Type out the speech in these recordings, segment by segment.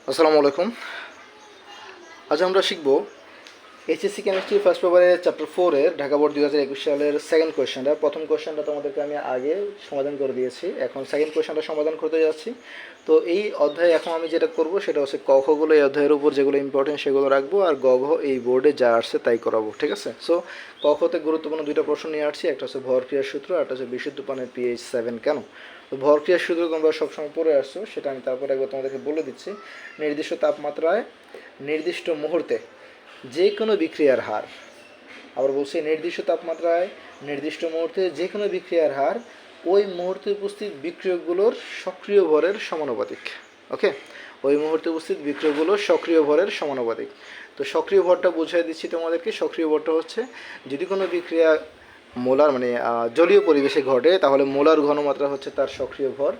আসসালামু আলাইকুম। আজ আমরা শিখব এইচএসসি কেমিস্ট্রি ফার্স্ট পেপারের চ্যাপ্টার 4-এর ঢাকা বোর্ড 2021 সালের সেকেন্ড কোয়েশ্চেনটা। প্রথম কোয়েশ্চেনটা তোমাদেরকে আমি আগে সমাধান করে দিয়েছি, এখন সেকেন্ড কোয়েশ্চেনটা সমাধান করতে যাচ্ছি। তো এই অধ্যায়ে এখন আমি যেটা করব সেটা হচ্ছে ক খগুলো এই অধ্যায়ের উপর যেগুলো ইম্পর্টেন্ট সেগুলো রাখবো, আর গ ঘ এই বোর্ডে যা আসছে তাই করাবো, ঠিক আছে? সো ক খতে গুরুত্বপূর্ণ দুইটা প্রশ্ন নিয়ে আসছি, একটা হচ্ছে ভরক্রিয়ার সূত্র, আর একটা হচ্ছে বিশুদ্ধ পানির পিএইচ 7 কেন। তো ভরক্রিয়ার সূত্র তোমরা সবসময় পড়ে আসছো, সেটা আমি তারপরে একবার তোমাদেরকে বলে দিচ্ছি। নির্দিষ্ট তাপমাত্রায় নির্দিষ্ট মুহূর্তে যে কোনো বিক্রিয়ার হার, আবার বলছি নির্দিষ্ট তাপমাত্রায় নির্দিষ্ট মুহূর্তে যে কোনো বিক্রিয়ার হার ওই মুহূর্তে উপস্থিত বিক্রিয়কগুলোর সক্রিয় ভরের সমানুপাতিক। ওকে, ওই মুহূর্তে উপস্থিত বিক্রিয়কগুলোর সক্রিয় ভরের সমানুপাতিক। তো সক্রিয় ভরটা বুঝিয়ে দিচ্ছি তোমাদেরকে। সক্রিয় ভরটা হচ্ছে যদি কোনো বিক্রিয়া মোলার মানে জলীয় পরিবেশে ঘটে তাহলে মোলার ঘনমাত্রা হচ্ছে তার সক্রিয় ভর,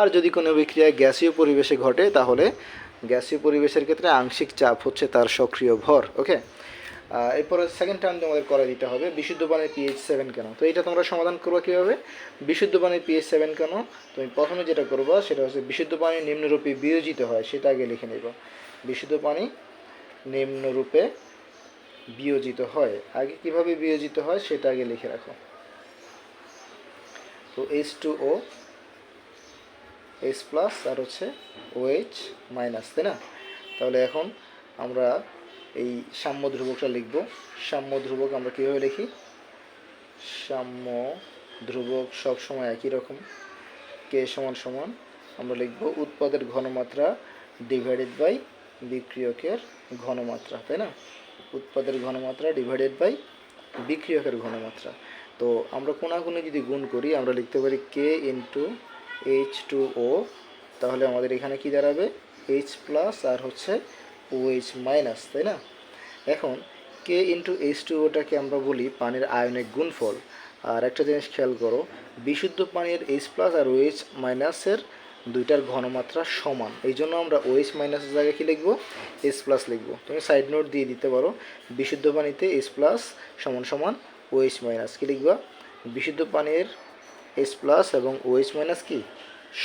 আর যদি কোনো বিক্রিয়া গ্যাসীয় পরিবেশে ঘটে তাহলে গ্যাসীয় পরিবেশের ক্ষেত্রে আংশিক চাপ হচ্ছে তার সক্রিয় ভর। ওকে, এরপরে সেকেন্ড টার্ম তোমাদের করে দিতে হবে বিশুদ্ধ পানির পিএইচ 7 কেন। তো এটা তোমরা সমাধান করবে কীভাবে? বিশুদ্ধ পানির পিএইচ 7 কেন, তুমি প্রথমে যেটা করবা সেটা হচ্ছে বিশুদ্ধ পানি নিম্নরূপে বিয়োজিত হয়, সেটা আগে লিখে নেবা। বিশুদ্ধ পানি নিম্নরূপে বিয়োজিত হয়, আগে কিভাবে বিয়োজিত হয় সেটা আগে লিখে রাখো। তো H2O H প্লাস আর হচ্ছে OH মাইনাস, তাই না? তাহলে এখন আমরা এই সাম্য ধ্রুবকটা লিখব। সাম্য ধ্রুবক আমরা কীভাবে লিখি? সাম্য ধ্রুবক সবসময় একই রকম, কে সমান সমান আমরা লিখব উৎপাদের ঘনমাত্রা ডিভাইডেড বাই বিক্রিয়কের ঘনমাত্রা, তাই না? উৎপাদের ঘনমাত্রা ডিভাইডেড বাই বিক্রিয়কের ঘনমাত্রা। তো আমরা কোনাকুনি যদি গুণ করি আমরা লিখতে পারি কে ইন্টু H2O, তাহলে আমাদের এখানে কি দাঁড়াবে? H প্লাস আর হচ্ছে OH মাইনাস, তাই না? এখন কে ইন্টু H2Oটাকে আমরা বলি পানির আয়নিক গুণফল। আর একটা জিনিস খেয়াল করো, বিশুদ্ধ পানির H প্লাস আর OH মাইনাসের দুইটার ঘনমাত্রা সমান, এই জন্য আমরা OH মাইনাসের জায়গায় কী লিখবো? H প্লাস লিখবো। তুমি সাইড নোট দিয়ে দিতে পারো, বিশুদ্ধ পানিতে H প্লাস সমান সমান OH মাইনাস কী লিখবা? বিশুদ্ধ পানির H প্লাস এবং OH মাইনাস কি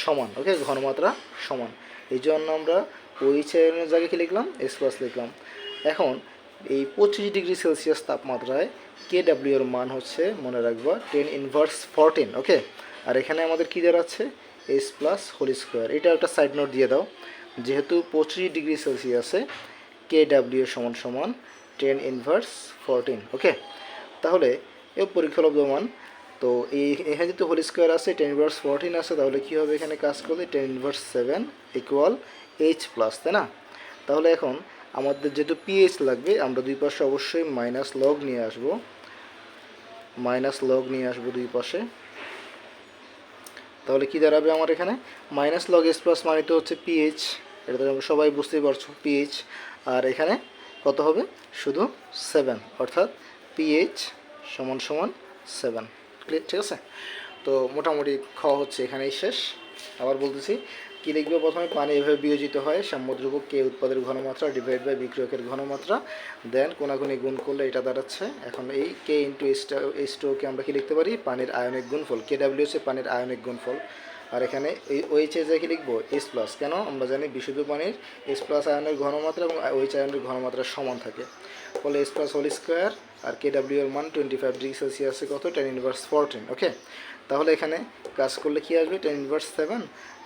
সমান, ওকে, ঘনমাত্রা সমান, এই জন্য আমরা OH এর জায়গায় কী লিখলাম? H প্লাস লিখলাম। এখন এই 25°C তাপমাত্রায় KW এর মান হচ্ছে মনে রাখবা 10^14, ওকে। আর এখানে আমাদের কী দাঁড়াচ্ছে? H plus whole square. এটা একটা সাইড নোট দিয়ে দাও, যেহেতু 25°C KW সমান সমান 10^14, ওকে। তাহলে এর পরীক্ষালব্ধ মান, তো এখানে যেহেতু হোল স্কোয়ার আছে 10^14 আছে, তাহলে কী হবে এখানে কাজ করলে 10^7 ইকুয়াল H প্লাস, তাই না? তাহলে এখন আমাদের যেহেতু পিএইচ লাগবে আমরা দুই পাশে অবশ্যই মাইনাস লগ নিয়ে আসবো, দুই পাশে। তাহলে কি দাঁড়াবে আমার এখানে? মাইনাস লগ এস প্লাস মানে তো হচ্ছে পিএইচ, এটা তো আমরা সবাই বুঝতেই পারছো পিএইচ। আর এখানে কত হবে? শুধু 7, অর্থাৎ পিএইচ সমান সমান 7। ক্লিয়ার? ঠিক আছে। তো মোটামুটি খ হচ্ছে এখানেই শেষ। আবার বলতেছি, কী লিখবে প্রথমে? পানি এভাবে বিয়োজিত হয়, সাম্য ধ্রুবক কে উৎপাদের ঘনমাত্রা ডিভাইড বাই বিক্রিয়কের ঘনমাত্রা, দেন কোনাকুনি গুণ করলে এটা দাঁড়াচ্ছে। এখন এই কে ইন্টু H2O কে আমরা কি লিখতে পারি? পানির আয়নিক গুণফল। KW হচ্ছে পানির আয়নিক গুণফল। আর এখানে এই OH এর জায়গায় কি লিখবো? H plus. কেন? আমরা জানি বিশুদ্ধ পানির H প্লাস আয়নের ঘনমাত্রা এবং OH আয়নের ঘনমাত্রা সমান থাকে, ফলে H প্লাস হোল স্কোয়ার। আর KW এর মান 25°C কত? 10^14, ওকে। তাহলে এখানে কাজ করলে কি আসবে? 10^7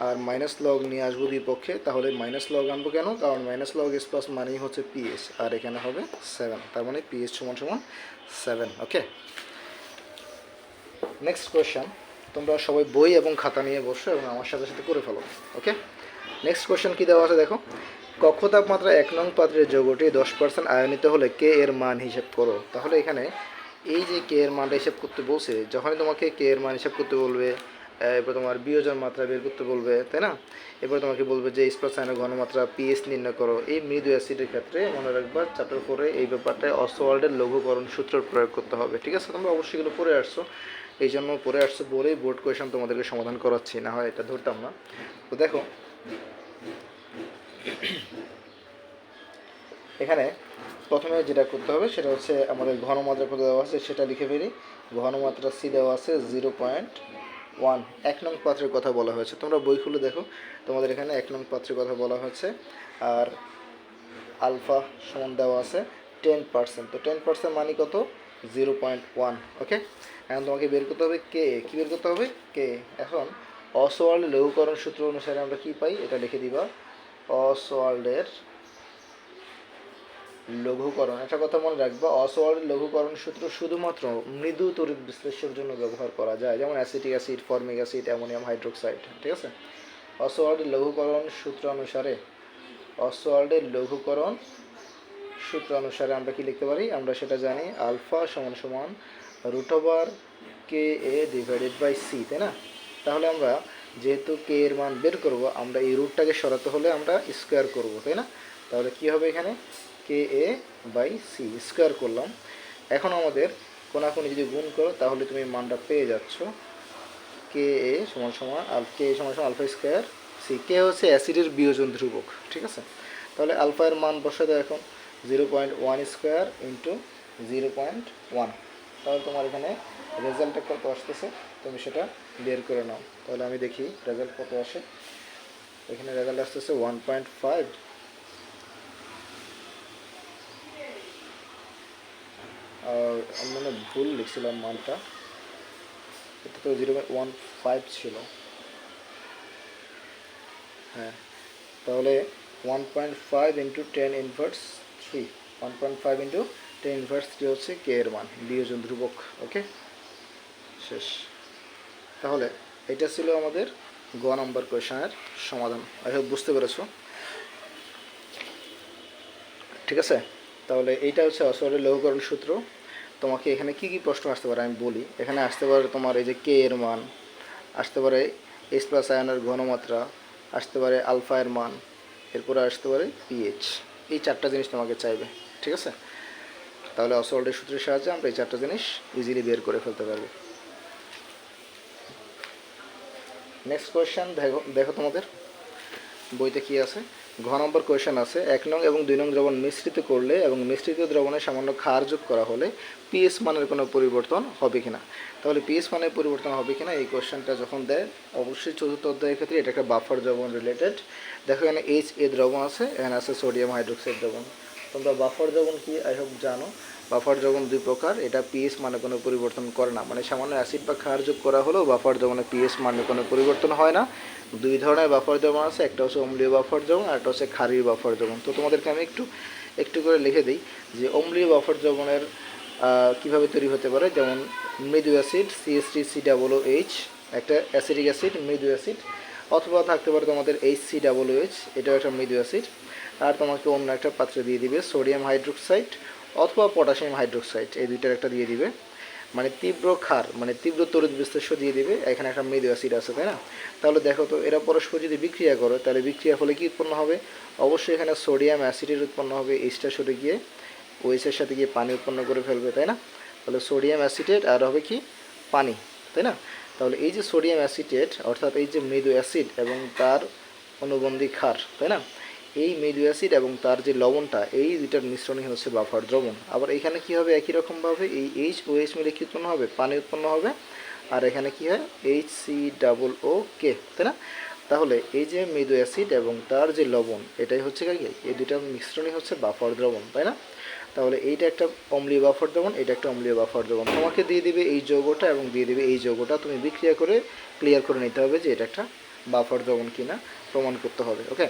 আর মাইনাস লগ নিয়ে আসবো দুই পক্ষে, তাহলে মাইনাস লগ আনবো কেন? কারণ মাইনাস লগ এস প্লাস মানেই হচ্ছে পিএইচ, আর এখানে হবে 7, তার মানে পিএইচ সমান সমান 7, ওকে। নেক্সট কোয়েশ্চেন, তোমরা সবাই বই এবং খাতা নিয়ে বসো এবং আমার সাথে সাথে করে ফেলো, ওকে। নেক্সট কোয়েশ্চেন কী দেওয়া আছে দেখো, কক্ষ তাপমাত্রা 1 নং পাত্রের যৌগটি 10% আয়নিত হলে কে এর মান হিসেব করো। তাহলে এখানে এই যে কে এর মানটা হিসাব করতে বলছে, যখনই তোমাকে কে এর মান হিসাব করতে বলবে, এরপর তোমার বিয়োজন মাত্রা বের করতে বলবে, তাই না? এরপর তোমাকে বলবে যে H প্লাস আয়নের ঘনমাত্রা পিএইচ নির্ণয় করো। এই মৃদু অ্যাসিডের ক্ষেত্রে মনে রাখবা চ্যাপ্টার 4-এ এই ব্যাপারটায় অসওয়াল্ডের লঘুকরণ সূত্র প্রয়োগ করতে হবে, ঠিক আছে? তোমরা অবশ্যই এগুলো পড়ে আসছো, এই জন্য পড়ে আসছো বলেই বোর্ড কোয়েশন তোমাদেরকে সমাধান করাচ্ছি, না হয় এটা ধরতাম না। তো দেখো এখানে প্রথমে যেটা করতে হবে সেটা হচ্ছে আমাদের ঘনমাত্রা কত দেওয়া আছে সেটা লিখে ফেলি। ঘনমাত্রা সি দেওয়া আছে ওয়ান, 1 নং পাত্রের কথা বলা হয়েছে। তোমরা বই খুলে দেখো, তোমাদের এখানে 1 নং পাত্রের কথা বলা হয়েছে। আর আলফা সমান দেওয়া আছে 10%। তো 10% মানে কত? 0.1। ওকে, এখন তোমাকে বের করতে হবে কে। কী বের করতে হবে? কে। এখন অসওয়াল্ডের লঘুকরণ সূত্র অনুসারে আমরা কি পাই এটা লিখে দিবা। অসওয়াল্ডের লঘুকরণ, একটা কথা মনে রাখবা, অসওয়াল্ডের লঘুকরণ সূত্র শুধুমাত্র মৃদু তড়িৎ বিশ্লেষণের জন্য ব্যবহার করা যায়, যেমন acetic acid, formic acid, ammonium hydroxide. ঠিক আছে, অসওয়াল্ডের লঘুকরণ সূত্র অনুসারে, অসওয়াল্ডের লঘুকরণ সূত্র অনুসারে আমরা কি লিখতে পারি? আমরা সেটা জানি, আলফা সমান সমান √/, কে এ ডিভাইডেড বাই সি, তাই না? তাহলে আমরা যেহেতু কে এর মান বের করব, আমরা এই রুটটাকে সরাতে হলে আমরা স্কোয়ার করব, তাই না? তাহলে কি হবে এখানে? কে এ বাই সি স্কোয়ার করলাম। এখন আমাদের কোনাকুনি যদি গুণ করো তাহলে তুমি মানটা পেয়ে যাচ্ছ, কে এ সমান সমান আলফা স্কোয়ার সি। কে হচ্ছে অ্যাসিডের বিয়োজন ধ্রুবক। ঠিক আছে, তাহলে আলফা এর মান বসাতে এখন 0.1 স্কোয়ার ইন্টু 0.1। তাহলে তোমার এখানে রেজাল্টটা কত আসতেছে তুমি সেটা বের করে নাও। তাহলে আমি দেখি রেজাল্ট কত আসে। এখানে রেজাল্ট আসতেছে 1.5। আর আমি মানে ভুল লিখছিলাম মানটা, এটা তো 0.15 ছিল। হ্যাঁ, তাহলে 1.5 ইন্টু 10 ইনভার্স 3, 1.5 ইন্টু 10 ইনভার্স 3 হচ্ছে কে এর মান, বিয়োজন ধ্রুবক। ওকে, শেষ। তাহলে এটা ছিল আমাদের গ নম্বর কোয়েশনের সমাধান। আই হোপ বুঝতে পেরেছো। ঠিক আছে, তাহলে এইটা হচ্ছে অসওয়াল্ডের লঘুকরণ সূত্র। তোমাকে এখানে কি কি প্রশ্ন আসতে পারে আমি বলি। এখানে আসতে পারে তোমার এই যে কে এর মান, আসতে পারে H+ আয়নের ঘনমাত্রা, আসতে পারে আলফা এর মান, এরপরে আসতে পারে পিএইচ। এই 4টা জিনিস তোমাকে চাইবে। ঠিক আছে, তাহলে অসওয়াল্ডের সূত্রের সাহায্যে আমরা এই 4টা জিনিস ইজিলি বের করে ফেলতে পারবো। নেক্সট কোয়েশ্চেন দেখো, দেখো তোমাদের বইতে কি আছে। ঘ নম্বর কোয়েশ্চেন আছে, 1 নং এবং 2 নং দ্রবণ মিশ্রিত করলে এবং মিশ্রিত দ্রবণে সামান্য ক্ষার যোগ করা হলে পিএস মানের কোনো পরিবর্তন হবে কিনা। তাহলে পিএস মানের পরিবর্তন হবে কিনা এই কোয়েশ্চেনটা যখন দেয়, অবশ্যই চতুর্থ অধ্যায়ের ক্ষেত্রে এটা একটা বাফার দ্রবণ রিলেটেড। দেখো এখানে HA দ্রবণ আছে, এখানে আছে সোডিয়াম হাইড্রোক্সাইড দ্রবণ। তোমরা বাফার দ্রবণ কি আই হোপ জানো। বাফার দ্রবণ দুই প্রকার, এটা পিএস মানে কোনো পরিবর্তন করে না, মানে সামান্য অ্যাসিড বা ক্ষার যোগ করা হলেও বাফার দ্রবণে পিএস মানে কোনো পরিবর্তন হয় না। দুই ধরনের বাফার দ্রবণ আছে, একটা হচ্ছে অম্লীয় বাফার দ্রবণ আর একটা হচ্ছে ক্ষারীয় বাফার দ্রবণ। তো তোমাদেরকে আমি একটু একটু করে লিখে দিই যে অম্লীয় বাফার দ্রবণের কীভাবে তৈরি হতে পারে। যেমন মৃদু অ্যাসিড CH3COOH, একটা অ্যাসিডিক অ্যাসিড, মৃদু অ্যাসিড, অথবা থাকতে পারে তোমাদের HCOOH, এটাও একটা মৃদু অ্যাসিড। আর তোমাকে অন্য একটা পাত্রে দিয়ে দিবে সোডিয়াম হাইড্রোক্সাইড অথবা পটাশিয়াম হাইড্রোক্সাইড, এই দুইটার একটা দিয়ে দিবে। মানে তীব্র ক্ষার, মানে তীব্র তড়িৎ বিশ্লেষ্য দিয়ে দিবে। এখানে একটা মৃদু অ্যাসিড আছে, তাই না? তাহলে দেখো তো এরা পরস্পর যদি বিক্রিয়া করে তাহলে বিক্রিয়া ফলে কী উৎপন্ন হবে? অবশ্যই এখানে সোডিয়াম অ্যাসিডের উৎপন্ন হবে, এইচটা সরে গিয়ে ওএইচের সাথে গিয়ে পানি উৎপন্ন করে ফেলবে, তাই না? তাহলে সোডিয়াম অ্যাসিটেট আর হবে কি? পানি, তাই না? তাহলে এই যে সোডিয়াম অ্যাসিটেট অর্থাৎ এই যে মৃদু অ্যাসিড এবং তার অনুবন্ধী ক্ষার, তাই না? এই মৃদু অ্যাসিড এবং তার যে লবণটা, এই দুইটার মিশ্রণই হচ্ছে বাফার দ্রবণ। আবার এখানে কি হবে? একই রকমভাবে এই HOH মিলে কি উৎপন্ন হবে? পানি উৎপন্ন হবে। আর এখানে কি হয়? HCOOK, তাই না? তাহলে এই যে মৃদু অ্যাসিড এবং তার যে লবণ, এটাই হচ্ছে কি? এই দুইটার মিশ্রণই হচ্ছে বাফার দ্রবণ, তাই না? তাহলে এইটা একটা অম্লীয় বাফার দ্রবণ, এটা একটা অম্লীয় বাফার দ্রবণ। তোমাকে দিয়ে দিবে এই যৌগটা এবং দিয়ে দিবে এই যৌগটা, তুমি বিক্রিয়া করে ক্লিয়ার করে নিতে হবে যে এটা একটা বাফার দ্রবণ কিনা প্রমাণ করতে হবে। ওকে,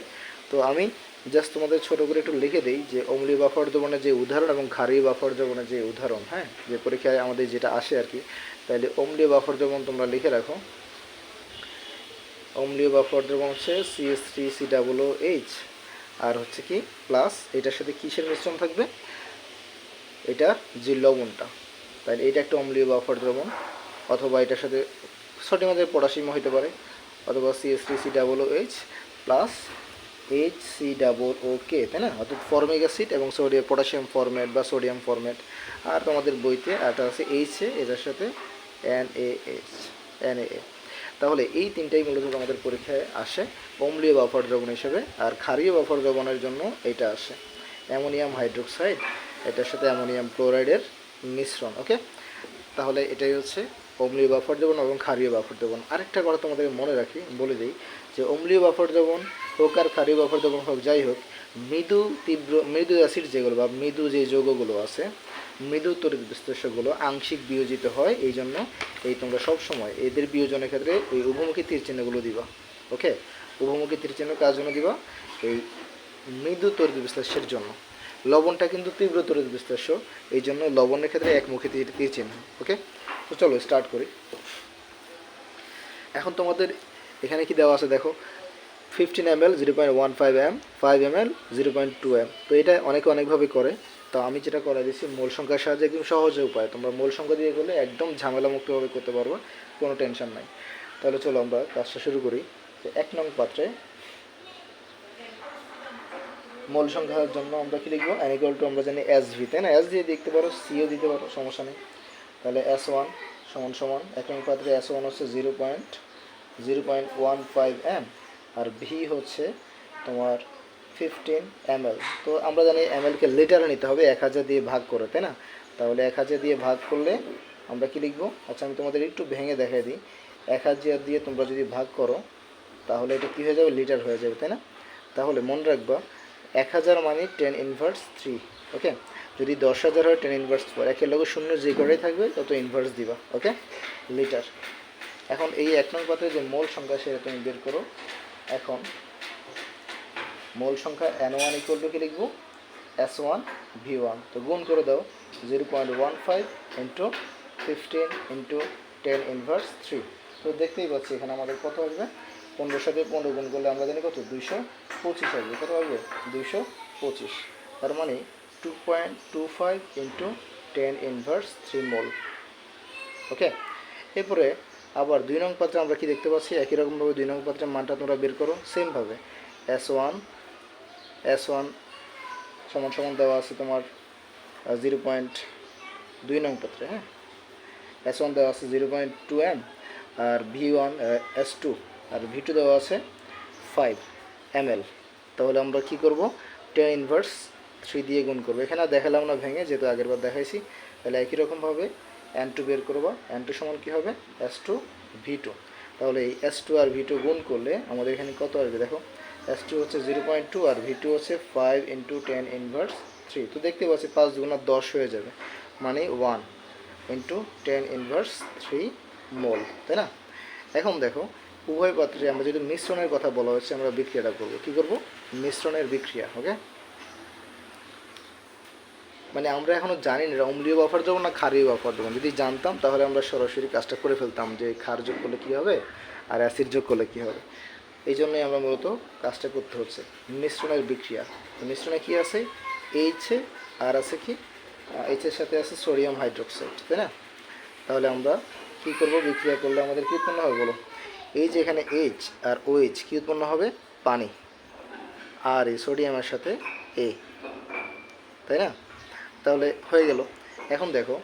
তো আমি জাস্ট তোমাদের ছোটো করে একটু লিখে দিই যে অম্লীয় বাফার দ্রবণের যে উদাহরণ এবং ক্ষারীয় বাফার দ্রবণের যে উদাহরণ, হ্যাঁ, যে পরীক্ষায় আমাদের যেটা আসে আর কি। তাহলে অম্লীয় বাফার দ্রবণ তোমরা লিখে রাখো। অম্লীয় বাফার দ্রবণ হচ্ছে CH3COOH আর হচ্ছে কি প্লাস এটার সাথে কিসের মিশ্রণ থাকবে? এটা যে লবণটা, তাহলে এটা একটা অম্লীয় বাফার দ্রবণ। অথবা এটার সাথে সোডিয়াম পটাশিয়াম হতে পারে, অথবা CH3COOH প্লাস HCOOK, তাই না? অর্থাৎ ফর্মিক অ্যাসিড এবং সোডিয়াম পটাশিয়াম ফরমেট বা সোডিয়াম ফরমেট। আর তোমাদের বইতে একটা আছে HA, এটার সাথে NaA। তাহলে এই তিনটাই মূলত আমাদের পরীক্ষায় আসে অম্লীয় বাফার দ্রবণ হিসেবে। আর ক্ষারীয় বাফার দ্রবণের জন্য এটা আসে অ্যামোনিয়াম হাইড্রোক্সাইড, এটার সাথে অ্যামোনিয়াম ক্লোরাইডের মিশ্রণ। ওকে, তাহলে এটাই হচ্ছে অম্লীয় বাফার দ্রবণ এবং ক্ষারীয় বাফার দ্রবণ। আরেকটা কথা তোমাদেরকে মনে রাখি বলে দিই যে অম্লীয় বাফার দ্রবণ হোক আর ক্ষারীয় বাফার দ্রবণ হোক, যাই হোক, মৃদু অ্যাসিড যেগুলো বা মৃদু যে যৌগগুলো আছে, মৃদু তড়িৎ বিশ্লেষকগুলো আংশিক বিয়োজিত হয়। এই জন্য তোমরা সব সময় এদের বিয়োজনের ক্ষেত্রে ওই উভমুখী তীর চিহ্নগুলো দিবা। ওকে, উভমুখী তীর চিহ্ন কার জন্য দিবা? এই মৃদু তড়িৎ বিশ্লেষের জন্য। লবণটা কিন্তু তীব্র তড়িৎ বিশ্লেষ্য, এই জন্য লবণের ক্ষেত্রে একমুখী তীর চিহ্ন। ওকে, তো চলো স্টার্ট করি। এখন তোমাদের এখানে কি দেওয়া আছে দেখো, 15 ml 0.15 m, 5 ml 0.2 m। তো এটা অনেকভাবে করে, তো আমি যেটা করে দিচ্ছি মোল সংখ্যার সাহায্যে একদম সহজে উপায়। তোমরা মোল সংখ্যা দিয়ে করলে একদম ঝামেলামুক্তভাবে করতে পারবো, কোনো টেনশন নাই। তাহলে চলো আমরা কাজটা শুরু করি। 1 নং পাত্রে মোল সংখ্যার জন্য আমরা কি লিখবো? n = আমরা জানি SV, তাই না? S দিয়ে দেখতে পারো, সিও দিতে পারো, সমস্যা নেই। তাহলে S1 সমান 1 নং পাত্রে S1 হচ্ছে 0.15 m, আর V হচ্ছে তোমার 15 ml। তো আমরা জানি mlকে লিটারে নিতে হবে 1000 দিয়ে ভাগ করে, তাই না? তাহলে 1000 দিয়ে ভাগ করলে আমরা কি লিখবো? আচ্ছা, আমি তোমাদের একটু ভেঙে দেখাই দিই। 1000 দিয়ে তোমরা যদি ভাগ করো তাহলে এটা কী হয়ে যাবে? লিটার হয়ে যাবে, তাই না? তাহলে মনে রাখবা 1000 মানে 10^3। ওকে, যদি 10,000 হয় 10^4, একের লগে শূন্য যে করেই থাকবে তত ইনভার্স দিবা। ওকে, লিটার। এখন এই 1 নং পাত্রে যে মোল সংখ্যা সেটা তুমি বের করো। এখন মোল সংখ্যা N1 = কি লিখবো? S1 V1। তো গুণ করে দাও 0.15 × 15 × 10^3। তো দেখতেই পাচ্ছি এখানে আমাদের কত আসবে? 15 সাথে 15 গুণ করলে আমরা জানি কত? 225 আসবে। কত আসবে? 225। তার মানে 2.25 × 10^3 মোল। ওকে, এরপরে আবার 2 নং পাত্রে আমরা কি দেখতে পাচ্ছি? একই রকমভাবে 2 নং পাত্রের মানটা তোমরা বের করো সেমভাবে। S1 সমান দেওয়া আছে তোমার 0.2 নং পাত্রে, হ্যাঁ, S1 দেওয়া আছে 0.2 m, আর V1 S2 আর V2 দেওয়া আছে 5 ml। তাহলে আমরা কি করব? 10^3 দিয়ে গুণ করবো। এখানে দেখালাম না ভেঙে, যেহেতু আগের বার দেখাইছি। তাহলে একই রকমভাবে N2 বের করবো। N2 সমান কী হবে? S2 V2। তাহলে এই S2 আর V2 গুণ করলে আমাদের এখানে কত আসবে দেখো? S2 হচ্ছে 0.2 আর V2 হচ্ছে 5 × 10^3। তো দেখতে পাচ্ছি 5 × 10 হয়ে যাবে, মানে 1 × 10^3 মোল, তাই না? এখন দেখো উভয় পাত্রে আমরা যদি মিশ্রণের কথা বলা হচ্ছে, আমরা বিক্রিয়াটা করবো। কী করবো? মিশ্রণের বিক্রিয়া। ওকে, মানে আমরা এখনও জানি না অম্লীয় বাফার দেবো না ক্ষারীয় বাফার দেবো। যদি জানতাম তাহলে আমরা সরাসরি কাজটা করে ফেলতাম যে ক্ষার যোগ করলে কী হবে আর অ্যাসিড যোগ করলে কী হবে। এই জন্যই আমরা মূলত কাজটা করতে হচ্ছে মিশ্রণের বিক্রিয়া। মিশ্রণে কী আছে? এইচ আর আছে কি? এইচের সাথে আছে সোডিয়াম হাইড্রোক্সাইড, তাই না? তাহলে আমরা কী করবো? বিক্রিয়া করলে আমাদের কী উৎপন্ন হবে বলো? এই যে এখানে এইচ আর OH কী উৎপন্ন হবে? পানি। আর এই সোডিয়ামের সাথে A, তাই না? তাহলে হয়ে গেল। এখন দেখো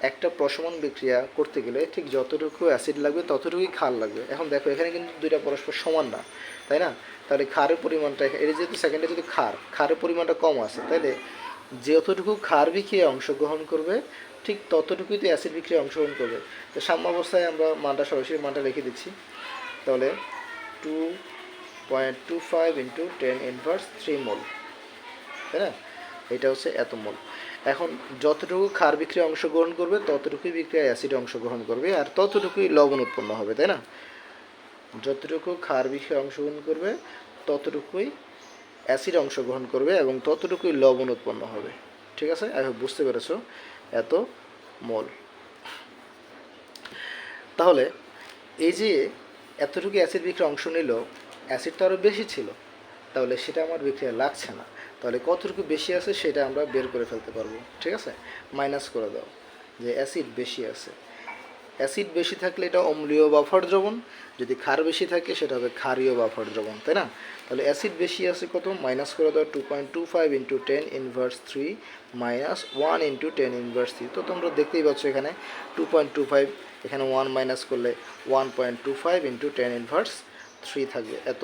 একটা প্রশমন বিক্রিয়া করতে গেলে ঠিক যতটুকু অ্যাসিড লাগবে ততটুকুই ক্ষার লাগবে। এখন দেখো এখানে কিন্তু দুইটা পরস্পর সমান না, তাই না? তাহলে ক্ষারের পরিমাণটা, এটা যেহেতু সেকেন্ডে যদি ক্ষারের পরিমাণটা কম আছে, তাহলে যতটুকু ক্ষার বিক্রিয়ায় অংশগ্রহণ করবে ঠিক ততটুকুই তো অ্যাসিড বিক্রিয়ায় অংশগ্রহণ করবে। তো সাম্যাবস্থায় আমরা মানটা সরাসরি মানটা লিখে দিচ্ছি। তাহলে 2.25 × 10^3 মোল, তাই না? এটা হচ্ছে এত মোল। এখন যতটুকু ক্ষার বিক্রিয়ায় অংশগ্রহণ করবে ততটুকুই বিক্রিয়ায় অ্যাসিডে অংশগ্রহণ করবে, আর ততটুকুই লবণ উৎপন্ন হবে, তাই না? যতটুকু ক্ষার বিক্রিয়ায় অংশগ্রহণ করবে ততটুকুই অ্যাসিড অংশগ্রহণ করবে এবং ততটুকুই লবণ উৎপন্ন হবে। ঠিক আছে? আই হোপ বুঝতে পেরেছ। এত মোল। তাহলে এই যে এতটুকু অ্যাসিড বিক্রিয়া অংশ নিল, অ্যাসিড তো আরও বেশি ছিল, তাহলে সেটা আমার বিক্রিয়া লাগছে না। তাহলে কতটুকু বেশি আছে সেটা আমরা বের করে ফেলতে পারবো। ঠিক আছে? মাইনাস করে দাও যে অ্যাসিড বেশি আছে। অ্যাসিড বেশি থাকলে এটা অম্লীয় বাফার দ্রবণ, যদি ক্ষার বেশি থাকে সেটা হবে ক্ষারীয় বাফার দ্রবণ, তাই না? তাহলে অ্যাসিড বেশি আছে কত? মাইনাস করে দাও 2.25 × 10^3 মাইনাস 1 × 10^3। তো তোমরা দেখতেই পাচ্ছ এখানে 2.25, এখানে 1 মাইনাস করলে 1.25 × 10^3 থাকবে, এত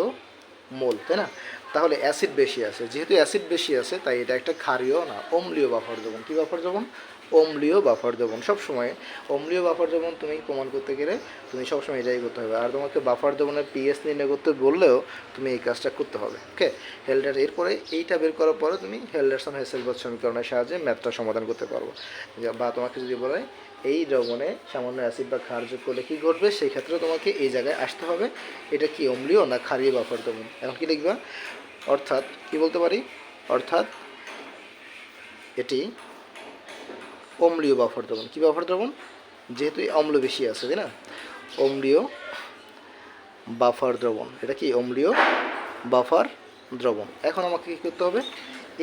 মোল, তাই না? তাহলে অ্যাসিড বেশি আছে, যেহেতু অ্যাসিড বেশি আছে তাই এটা একটা ক্ষারীয় না, অম্লীয় বাফার দ্রবণ। কী বাফার দ্রবণ? অম্লীয় বাফার দ্রবণ। সবসময় অম্লীয় বাফার দ্রবণ তুমি প্রমাণ করতে গেলে তুমি সবসময় এটাই করতে হবে। আর তোমাকে বাফার দ্রবণের পিএইচ নির্ণয় করতে বললেও তুমি এই কাজটা করতে হবে। ওকে, হেল্ডার এরপরে এইটা বের করার পরে তুমি হেল্ডারসন হেসেলবার্গ সমীকরণের সাহায্যে ম্যাথটা সমাধান করতে পারবো। বা তোমাকে যদি বলে এই দ্রবণে সামান্য অ্যাসিড বা ক্ষার যোগ করলে কী ঘটবে, সেই ক্ষেত্রে তোমাকে এই জায়গায় আসতে হবে এটা কি অম্লীয় না ক্ষারীয় বাফার দ্রবণ। এখন কি লিখবা? অর্থাৎ কি বলতে পারি? অর্থাৎ এটি অম্লীয় বাফার দ্রবণ। কী বাফার দ্রবণ? যেহেতু অম্ল বেশি আছে, তাই না? অম্লীয় বাফার দ্রবণ, এটা কি অম্লীয় বাফার দ্রবণ। এখন আমাকে কী করতে হবে?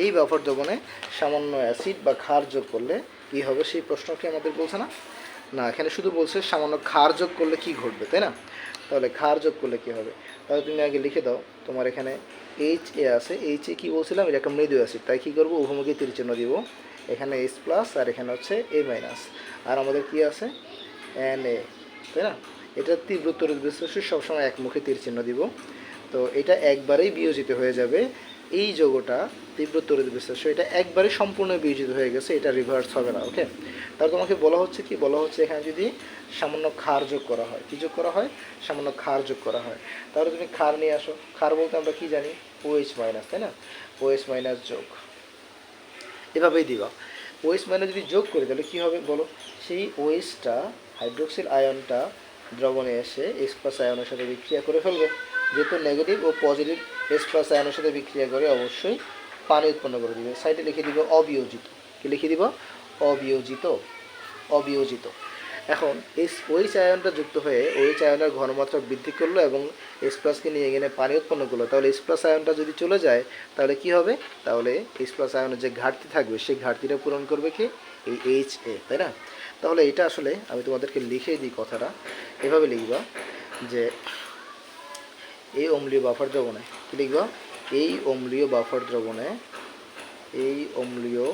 এই বাফার দ্রবণে সামান্য অ্যাসিড বা ক্ষার যোগ করলে কী হবে সেই প্রশ্নটি আমাদের বলছে না? না, এখানে শুধু বলছে সামান্য ক্ষার যোগ করলে কি ঘটবে, তাই না? তাহলে ক্ষার যোগ করলে কী হবে? তাহলে তুমি আগে লিখে দাও, তোমার এখানে এইচ এ আছে, এইচ এ কী বলছিলাম, এটা একটা মৃদু অ্যাসিড, তাই কী করবো, উভমুখী তীর চিহ্ন দিব। এখানে এইচ প্লাস আর এখানে হচ্ছে এ মাইনাস, আর আমাদের কি আছে এন এ, তাই না? এটা তীব্র তড়িৎ বিশ্লেষণ সবসময় একমুখী তীর চিহ্ন দিব। তো এটা একবারেই বিয়োজিত হয়ে যাবে, এই যোগটা তীব্র তড়িৎ বিশ্লেষণ এটা একবারে সম্পূর্ণ বিয়োজিত হয়ে গেছে, এটা রিভার্স হবে না। ওকে, তাহলে তোমাকে বলা হচ্ছে কি, বলা হচ্ছে এখানে যদি সামান্য ক্ষার যোগ করা হয়, কী যোগ করা হয়? সামান্য ক্ষার যোগ করা হয়। তাহলে তুমি ক্ষার নিয়ে আসো। ক্ষার বলতে আমরা কি জানি? OH মাইনাস, তাই না? OH মাইনাস যোগ, এভাবেই দিবা। OH মাইনাস যদি যোগ করি তাহলে কী হবে বলো? সেই OHটা হাইড্রোক্সিল আয়নটা দ্রবণে এসে H প্লাস আয়নের সাথে বিক্রিয়া করে ফেলবে। যেহেতু নেগেটিভ ও পজিটিভ H প্লাস আয়নের সাথে বিক্রিয়া করে অবশ্যই পানি উৎপন্ন করে দিবে। সাইডে লিখে দিব অবিয়োজিত। কি লিখে দিব? অবিয়োজিত, অবিয়োজিত। এখন এই OH আয়নটা যুক্ত হয়ে OH আয়নের ঘনমাত্রা বৃদ্ধি করলো এবং H প্লাসকে নিয়ে গেলে পানি উৎপন্ন করলো। তাহলে H প্লাস আয়নটা যদি চলে যায় তাহলে কি হবে? তাহলে H প্লাস আয়নের যে ঘাটতি থাকবে সেই ঘাটতিটা পূরণ করবে কি? এই HA, তাই না? তাহলে এটা আসলে আমি তোমাদেরকে লিখে দিই কথাটা, এভাবে লিখবা যে এই অম্লীয় বাফার দ্রবণে, কি লিখবা? এই অম্লীয় বাফার দ্রবণে, এই অম্লীয়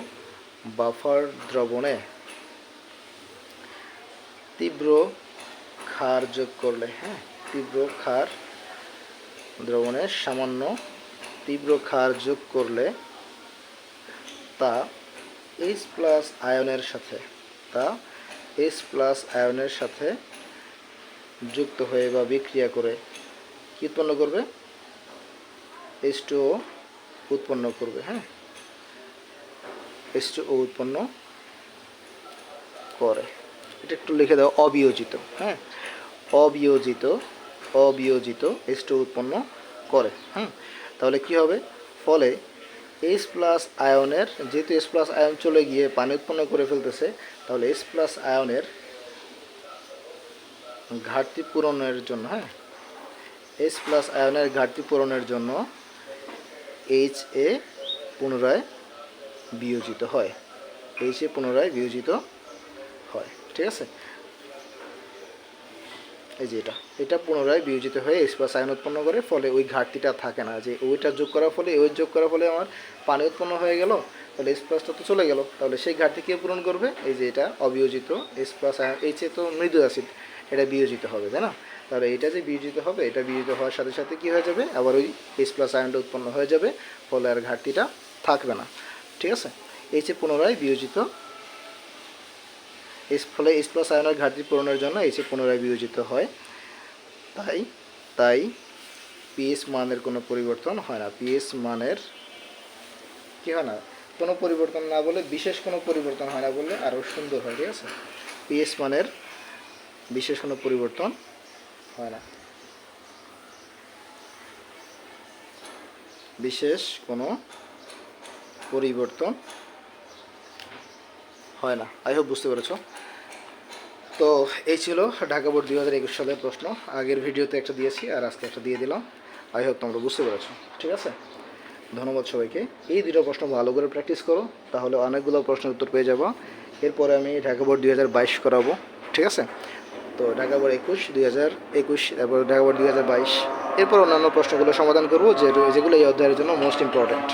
বাফার দ্রবণে তীব্র ক্ষার যোগ করলে, হ্যাঁ, তীব্র ক্ষার দ্রবণে সামান্য তীব্র ক্ষার যোগ করলে তা H প্লাস আয়নের সাথে, তা H প্লাস আয়নের সাথে যুক্ত হয়ে বা বিক্রিয়া করে কি উৎপন্ন করবে? H2O উৎপন্ন করবে। হ্যাঁ, H2O উৎপন্ন করে। এটা একটু লিখে দাও, অবিয়োজিত। হ্যাঁ, অবিয়োজিত, অবিয়োজিত H2O উৎপন্ন করে। তাহলে কি হবে? ফলে H প্লাস আয়নের, যেহেতু H প্লাস আয়ন চলে গিয়ে পানি উৎপন্ন করে ফেলতেছে, তাহলে H প্লাস আয়নের ঘাটতি পূরণের জন্য, হ্যাঁ, H প্লাস আয়নের ঘাটতি পূরণের জন্য HA পুনরায় বিয়োজিত হয়, HA পুনরায় বিয়োজিত হয়। ঠিক আছে, এই যে এটা পুনরায় বিয়োজিত হয়ে H প্লাস আয়ন উৎপন্ন করে, ফলে ওই ঘাটতিটা থাকে না, যে ওইটা যোগ করার ফলে ওই যোগ করার ফলে আমার পানি উৎপন্ন হয়ে গেল, তাহলে H প্লাসটা তো চলে গেল, তাহলে সেই ঘাটতি কে পূরণ করবে? এই যে এটা অবিয়োজিত H প্লাস আয়ন, HA তো মৃদু অ্যাসিড, এটা বিয়োজিত হবে, তাই না? তাহলে এটা যে বিয়োজিত হবে, এটা বিয়োজিত হওয়ার সাথে সাথে কী হয়ে যাবে? আবার ওই H প্লাস আয়নটা উৎপন্ন হয়ে যাবে, ফলে আর ঘাটতিটা থাকবে না। ঠিক আছে, HA পুনরায় বিয়োজিত, ফলে H প্লাস আয়নের ঘাটতি পূরণের জন্য HA পুনরায় বিয়োজিত হয়। তাই পিএইচ মানের কোনো পরিবর্তন হয় না। পিএইচ মানের কি হয় না? কোনো পরিবর্তন না বলে, বিশেষ কোনো পরিবর্তন হয় না বললে আরও সুন্দর হয়। ঠিক আছে, পিএইচ মানের বিশেষ কোনো পরিবর্তন হয় না, বিশেষ কোনো পরিবর্তন হয় না। আই হোপ বুঝতে পেরেছ। তো এই ছিল ঢাকা বোর্ড 2021 সালের প্রশ্ন। আগের ভিডিওতে একটা দিয়েছি আর আজকে একটা দিয়ে দিলাম। আই হোপ তোমরা বুঝতে পেরেছো। ঠিক আছে, ধন্যবাদ সবাইকে। এই দুটো প্রশ্ন ভালো করে প্র্যাকটিস করো, তাহলে অনেকগুলো প্রশ্নের উত্তর পেয়ে যাবো। এরপরে আমি ঢাকা বোর্ড 2022 করাবো। ঠিক আছে, তো ঢাকা বোর্ড 2021, তারপর ঢাকা বোর্ড 2022, এরপর অন্যান্য প্রশ্নগুলো সমাধান করবো, যেগুলো এই অধ্যায়ের জন্য মোস্ট ইম্পর্ট্যান্ট।